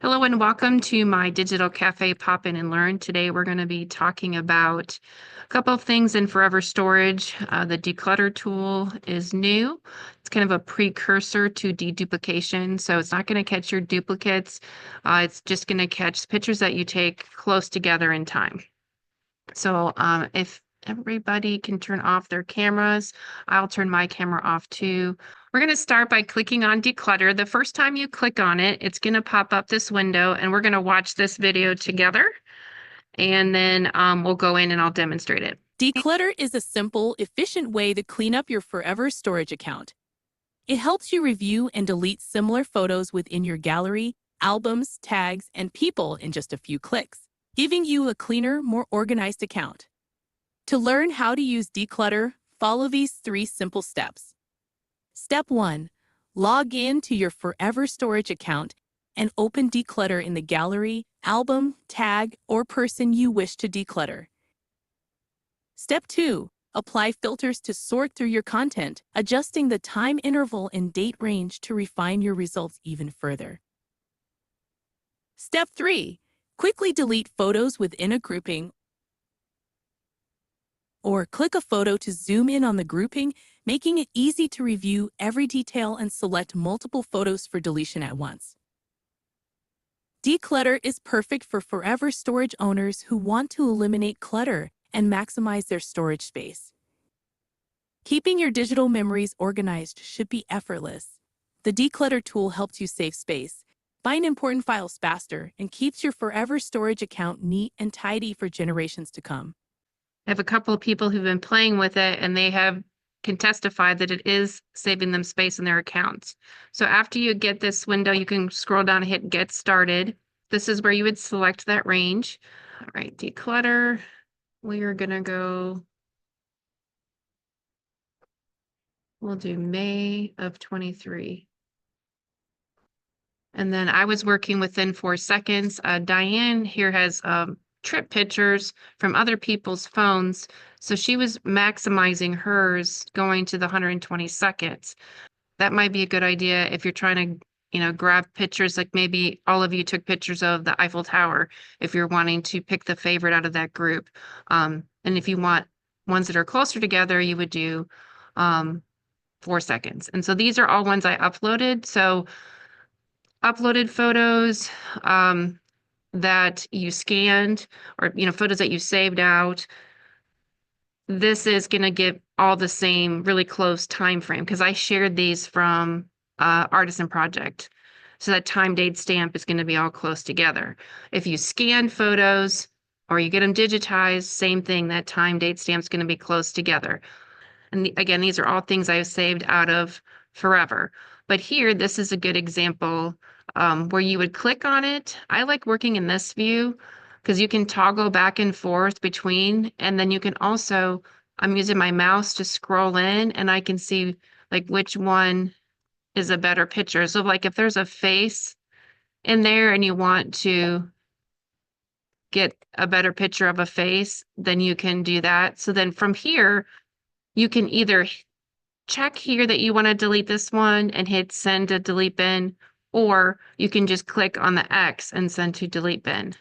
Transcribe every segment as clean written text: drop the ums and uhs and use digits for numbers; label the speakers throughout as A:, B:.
A: Hello and welcome to my digital cafe Pop In and Learn. Today we're going to be talking about a couple of things in Forever Storage. The Declutter tool is new. It's kind of a precursor to deduplication, so it's not going to catch your duplicates. It's just going to catch pictures that you take close together in time. So if everybody can turn off their cameras, I'll turn my camera off too. We're going to start by clicking on Declutter. The first time you click on it, it's going to pop up this window, and we're going to watch this video together. And then we'll go in and I'll demonstrate it.
B: Declutter is a simple, efficient way to clean up your Forever Storage account. It helps you review and delete similar photos within your gallery, albums, tags, and people in just a few clicks, giving you a cleaner, more organized account. To learn how to use Declutter, follow these 3 simple steps. Step 1. Log in to your Forever Storage account and open Declutter in the gallery, album, tag, or person you wish to declutter. Step 2. Apply filters to sort through your content, adjusting the time interval and date range to refine your results even further. Step 3. Quickly delete photos within a grouping, or click a photo to zoom in on the grouping, making it easy to review every detail and select multiple photos for deletion at once. Declutter is perfect for Forever Storage owners who want to eliminate clutter and maximize their storage space. Keeping your digital memories organized should be effortless. The Declutter tool helps you save space, find important files faster, and keeps your Forever Storage account neat and tidy for generations to come.
A: I have a couple of people who've been playing with it, and they can testify that it is saving them space in their accounts. So after you get this window, you can scroll down and hit Get Started. This is where you would select that range. All right, Declutter. We are going to go, we'll do May of 23. And then I was working within 4 seconds. Diane here has trip pictures from other people's phones. So she was maximizing hers going to the 120 seconds. That might be a good idea if you're trying to, grab pictures, like maybe all of you took pictures of the Eiffel Tower, if you're wanting to pick the favorite out of that group. And if you want ones that are closer together, you would do 4 seconds. And so these are all ones I uploaded. So uploaded photos that you scanned, or photos that you saved out. This is going to give all the same really close time frame, because I shared these from Artisan Project. So that time date stamp is going to be all close together. If you scan photos or you get them digitized, same thing, that time date stamp is going to be close together. And again, these are all things I've saved out of Forever. But here, this is a good example where you would click on it. I like working in this view because you can toggle back and forth between, and then you can also, I'm using my mouse to scroll in, and I can see like which one is a better picture. So like if there's a face in there and you want to get a better picture of a face, then you can do that. So then from here, you can either check here that you want to delete this one and hit send to delete bin, or you can just click on the X and send to delete bin.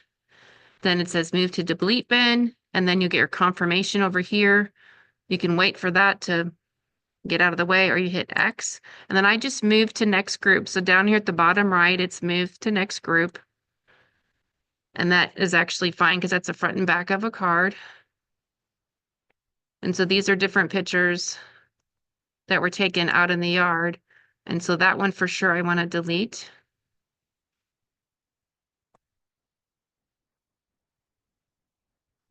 A: Then it says move to delete bin, and then you get your confirmation over here. You can wait for that to get out of the way, or you hit X. And then I just move to next group. So down here at the bottom right, it's moved to next group. And that is actually fine because that's the front and back of a card. And so these are different pictures that were taken out in the yard. And so that one for sure I want to delete.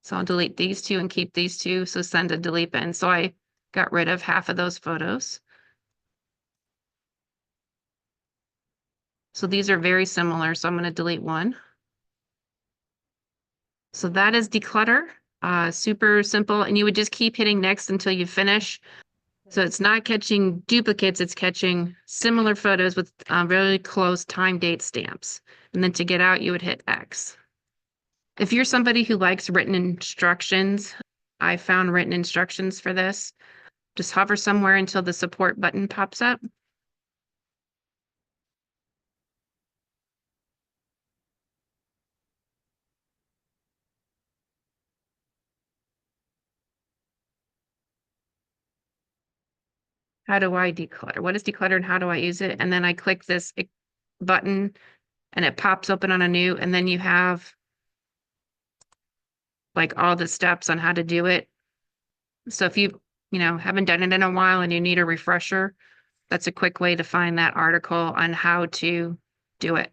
A: So I'll delete these 2 and keep these 2. So send to delete bin. So I got rid of half of those photos. So these are very similar. So I'm going to delete one. So that is Declutter. Super simple. And you would just keep hitting next until you finish. So it's not catching duplicates, it's catching similar photos with really close time date stamps. And then to get out, you would hit X. If you're somebody who likes written instructions, I found written instructions for this. Just hover somewhere until the support button pops up. how do I declutter? What is declutter and how do I use it? And then I click this button and it pops open on a new, and then you have like all the steps on how to do it. So if you haven't done it in a while and you need a refresher, that's a quick way to find that article on how to do it.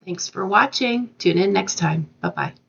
A: Thanks for watching. Tune in next time. Bye-bye.